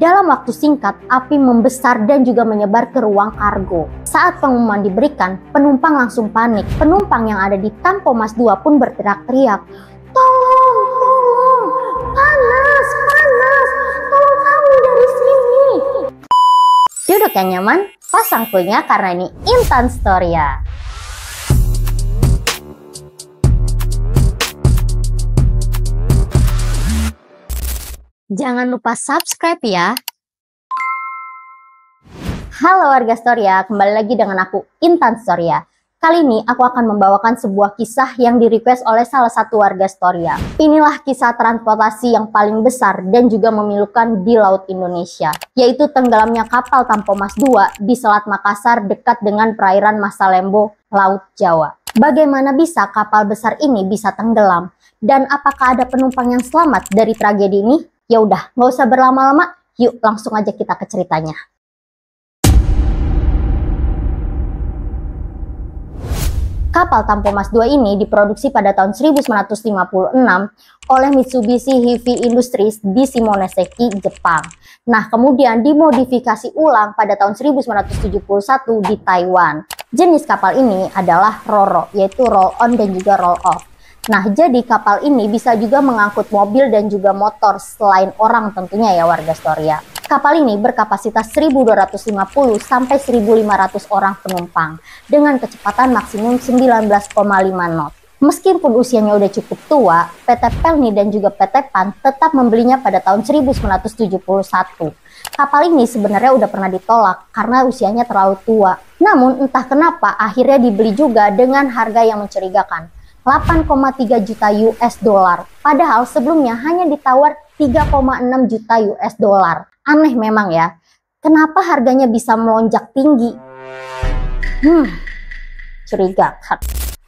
Dalam waktu singkat, api membesar dan juga menyebar ke ruang kargo. Saat pengumuman diberikan, penumpang langsung panik. Penumpang yang ada di Tampo Mas 2 pun berteriak-teriak, "Tolong, panas, tolong kami dari sini." Duduk yang nyaman, pasang kuenya karena ini Intan Storia. Jangan lupa subscribe ya. Halo warga Storia, kembali lagi dengan aku Intan Storia. Kali ini aku akan membawakan sebuah kisah yang di-request oleh salah satu warga Storia. Inilah kisah transportasi yang paling besar dan juga memilukan di Laut Indonesia, yaitu tenggelamnya kapal Tampo Mas 2 di Selat Makassar dekat dengan perairan Masalembo, Laut Jawa. Bagaimana bisa kapal besar ini bisa tenggelam? Dan apakah ada penumpang yang selamat dari tragedi ini? Ya udah, nggak usah berlama-lama, yuk langsung aja kita ke ceritanya. Kapal Tampo Mas 2 ini diproduksi pada tahun 1956 oleh Mitsubishi Heavy Industries di Shimonoseki, Jepang. Nah, kemudian dimodifikasi ulang pada tahun 1971 di Taiwan. Jenis kapal ini adalah Ro-Ro, yaitu roll on dan juga roll off. Nah, jadi kapal ini bisa juga mengangkut mobil dan juga motor selain orang tentunya ya warga Storia. Kapal ini berkapasitas 1.250 sampai 1.500 orang penumpang dengan kecepatan maksimum 19,5 knot. Meskipun usianya udah cukup tua, PT Pelni dan juga PT PAN tetap membelinya pada tahun 1971. Kapal ini sebenarnya udah pernah ditolak karena usianya terlalu tua. Namun entah kenapa akhirnya dibeli juga dengan harga yang mencurigakan. 8,3 juta US dollar, padahal sebelumnya hanya ditawar 3,6 juta US dollar. Aneh memang ya, kenapa harganya bisa melonjak tinggi? Curiga.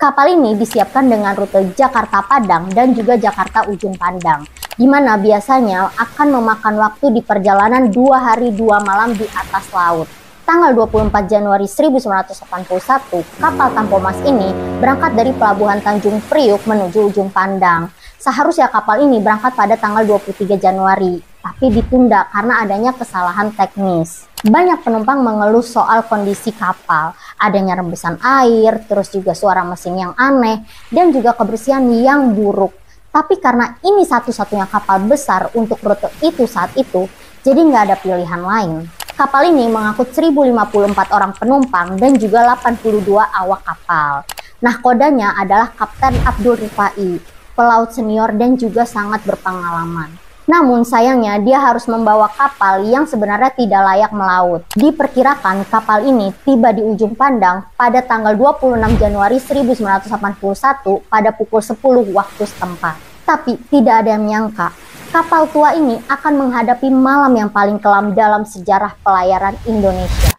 Kapal ini disiapkan dengan rute Jakarta-Padang dan juga Jakarta-Ujung Pandang, di mana biasanya akan memakan waktu di perjalanan 2 hari 2 malam di atas laut. Tanggal 24 Januari 1981, kapal Tampo Mas ini berangkat dari Pelabuhan Tanjung Priuk menuju Ujung Pandang. Seharusnya kapal ini berangkat pada tanggal 23 Januari, tapi ditunda karena adanya kesalahan teknis. Banyak penumpang mengeluh soal kondisi kapal, adanya rembesan air, terus juga suara mesin yang aneh, dan juga kebersihan yang buruk. Tapi karena ini satu-satunya kapal besar untuk rute itu saat itu, jadi nggak ada pilihan lain. Kapal ini mengangkut 1.054 orang penumpang dan juga 82 awak kapal. Nah, kodanya adalah Kapten Abdul Rifai, pelaut senior dan juga sangat berpengalaman. Namun sayangnya dia harus membawa kapal yang sebenarnya tidak layak melaut. Diperkirakan kapal ini tiba di Ujung Pandang pada tanggal 26 Januari 1981 pada pukul 10 waktu setempat. Tapi tidak ada yang menyangka kapal tua ini akan menghadapi malam yang paling kelam dalam sejarah pelayaran Indonesia.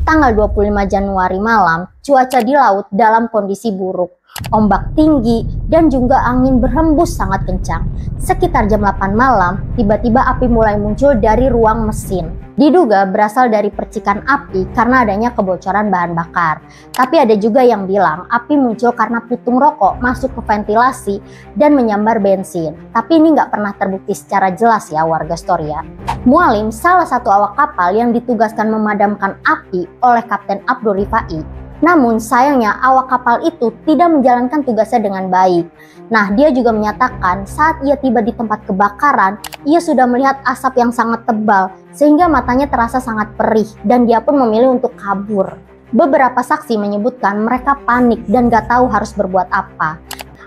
Tanggal 25 Januari malam, cuaca di laut dalam kondisi buruk. Ombak tinggi dan juga angin berhembus sangat kencang. Sekitar jam 8 malam, tiba-tiba api mulai muncul dari ruang mesin. Diduga berasal dari percikan api karena adanya kebocoran bahan bakar. Tapi ada juga yang bilang api muncul karena putung rokok masuk ke ventilasi dan menyambar bensin. Tapi ini nggak pernah terbukti secara jelas ya warga Storia. Mualim, salah satu awak kapal yang ditugaskan memadamkan api oleh Kapten Abdul Rifai. Namun sayangnya awak kapal itu tidak menjalankan tugasnya dengan baik. Nah, dia juga menyatakan saat ia tiba di tempat kebakaran, ia sudah melihat asap yang sangat tebal sehingga matanya terasa sangat perih dan dia pun memilih untuk kabur. Beberapa saksi menyebutkan mereka panik dan gak tahu harus berbuat apa.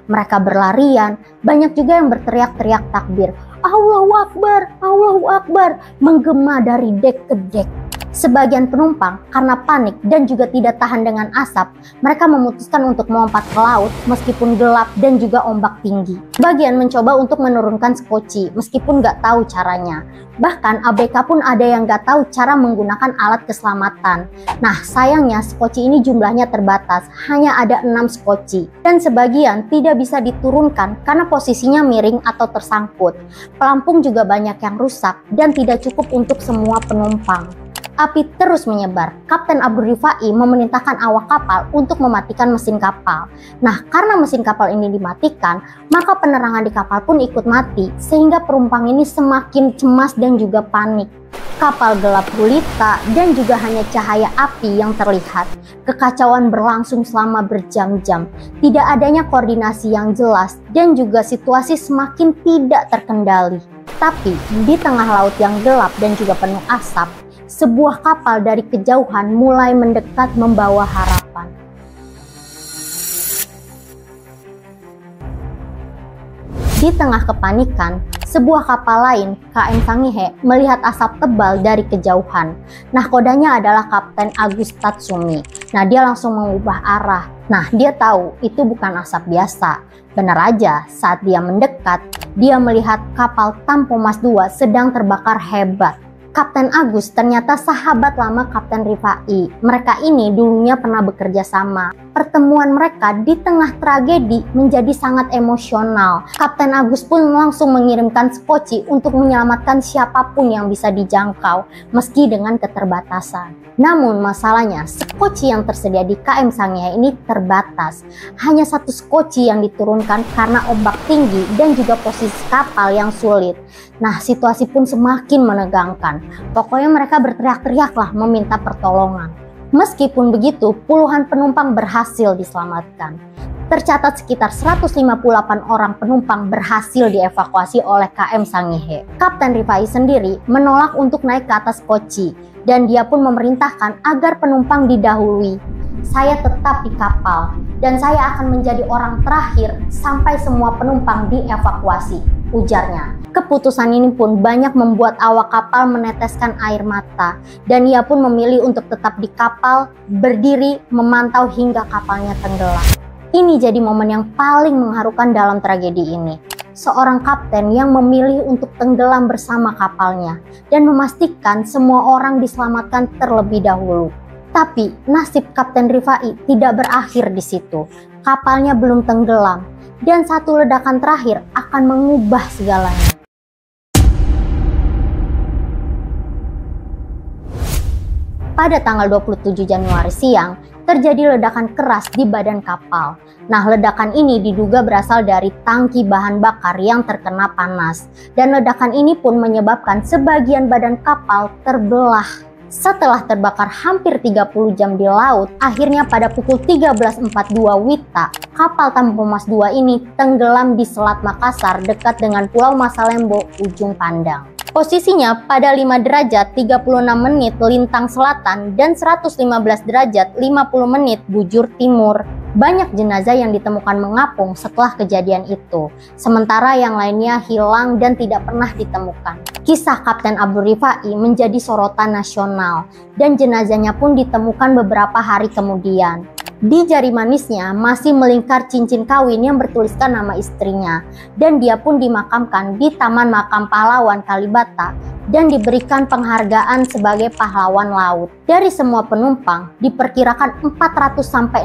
Mereka berlarian, banyak juga yang berteriak-teriak takbir. Allahu Akbar, Allahu Akbar, menggema dari dek ke dek. Sebagian penumpang karena panik dan juga tidak tahan dengan asap, mereka memutuskan untuk melompat ke laut meskipun gelap dan juga ombak tinggi. Bagian mencoba untuk menurunkan skoci meskipun nggak tahu caranya. Bahkan ABK pun ada yang nggak tahu cara menggunakan alat keselamatan. Nah, sayangnya skoci ini jumlahnya terbatas, hanya ada 6 skoci. Dan sebagian tidak bisa diturunkan karena posisinya miring atau tersangkut. Pelampung juga banyak yang rusak dan tidak cukup untuk semua penumpang. Api terus menyebar. Kapten Abdul Rifai memerintahkan awak kapal untuk mematikan mesin kapal. Nah, karena mesin kapal ini dimatikan, maka penerangan di kapal pun ikut mati, sehingga penumpang ini semakin cemas dan juga panik. Kapal gelap gulita dan juga hanya cahaya api yang terlihat. Kekacauan berlangsung selama berjam-jam. Tidak adanya koordinasi yang jelas dan juga situasi semakin tidak terkendali. Tapi di tengah laut yang gelap dan juga penuh asap, sebuah kapal dari kejauhan mulai mendekat membawa harapan. Di tengah kepanikan, sebuah kapal lain, KM Sangihe, melihat asap tebal dari kejauhan. Nah, kodanya adalah Kapten Agus Tatsumi. Nah, dia langsung mengubah arah. Nah, dia tahu itu bukan asap biasa. Benar aja, saat dia mendekat, dia melihat kapal Tampomas II sedang terbakar hebat. Kapten Agus ternyata sahabat lama Kapten Rifai. Mereka ini dulunya pernah bekerja sama. Pertemuan mereka di tengah tragedi menjadi sangat emosional. Kapten Agus pun langsung mengirimkan skoci untuk menyelamatkan siapapun yang bisa dijangkau, meski dengan keterbatasan. Namun masalahnya, skoci yang tersedia di KM Sangihe ini terbatas. Hanya satu skoci yang diturunkan karena ombak tinggi dan juga posisi kapal yang sulit. Nah, situasi pun semakin menegangkan. Pokoknya mereka berteriak-teriaklah meminta pertolongan. Meskipun begitu, puluhan penumpang berhasil diselamatkan. Tercatat sekitar 158 orang penumpang berhasil dievakuasi oleh KM Sangihe. Kapten Rifai sendiri menolak untuk naik ke atas koci dan dia pun memerintahkan agar penumpang didahului. Saya tetap di kapal dan saya akan menjadi orang terakhir sampai semua penumpang dievakuasi, ujarnya. Keputusan ini pun banyak membuat awak kapal meneteskan air mata dan ia pun memilih untuk tetap di kapal, berdiri memantau hingga kapalnya tenggelam. Ini jadi momen yang paling mengharukan dalam tragedi ini. Seorang kapten yang memilih untuk tenggelam bersama kapalnya dan memastikan semua orang diselamatkan terlebih dahulu. Tapi nasib Kapten Rifai tidak berakhir di situ. Kapalnya belum tenggelam dan satu ledakan terakhir akan mengubah segalanya. Pada tanggal 27 Januari siang, terjadi ledakan keras di badan kapal. Nah, ledakan ini diduga berasal dari tangki bahan bakar yang terkena panas. Dan ledakan ini pun menyebabkan sebagian badan kapal terbelah. Setelah terbakar hampir 30 jam di laut, akhirnya pada pukul 13.42 WITA, kapal Tampomas II ini tenggelam di Selat Makassar dekat dengan Pulau Masalembo, ujung pandang. Posisinya pada 5 derajat 36 menit lintang selatan dan 115 derajat 50 menit bujur timur. Banyak jenazah yang ditemukan mengapung setelah kejadian itu, sementara yang lainnya hilang dan tidak pernah ditemukan. Kisah Kapten Abdul Rifai menjadi sorotan nasional dan jenazahnya pun ditemukan beberapa hari kemudian. Di jari manisnya masih melingkar cincin kawin yang bertuliskan nama istrinya dan dia pun dimakamkan di Taman Makam Pahlawan Kalibata dan diberikan penghargaan sebagai pahlawan laut. Dari semua penumpang diperkirakan 400-600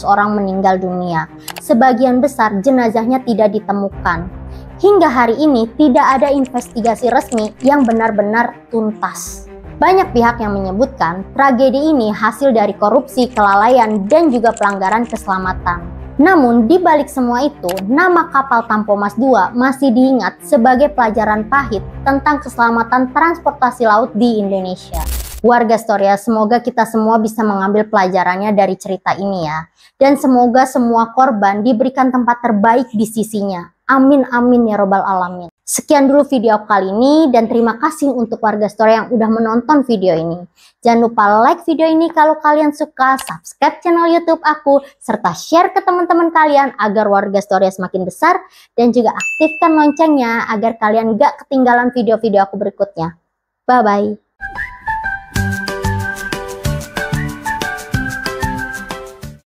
orang meninggal dunia. Sebagian besar jenazahnya tidak ditemukan. Hingga hari ini tidak ada investigasi resmi yang benar-benar tuntas. Banyak pihak yang menyebutkan tragedi ini hasil dari korupsi, kelalaian, dan juga pelanggaran keselamatan. Namun, di balik semua itu, nama kapal Tampomas II masih diingat sebagai pelajaran pahit tentang keselamatan transportasi laut di Indonesia. Warga Storia, semoga kita semua bisa mengambil pelajarannya dari cerita ini ya. Dan semoga semua korban diberikan tempat terbaik di sisinya. Amin amin ya robbal alamin. Sekian dulu video kali ini dan terima kasih untuk warga Storia yang udah menonton video ini. Jangan lupa like video ini kalau kalian suka, subscribe channel YouTube aku, serta share ke teman-teman kalian agar warga Storia semakin besar, dan juga aktifkan loncengnya agar kalian gak ketinggalan video-video aku berikutnya. Bye-bye.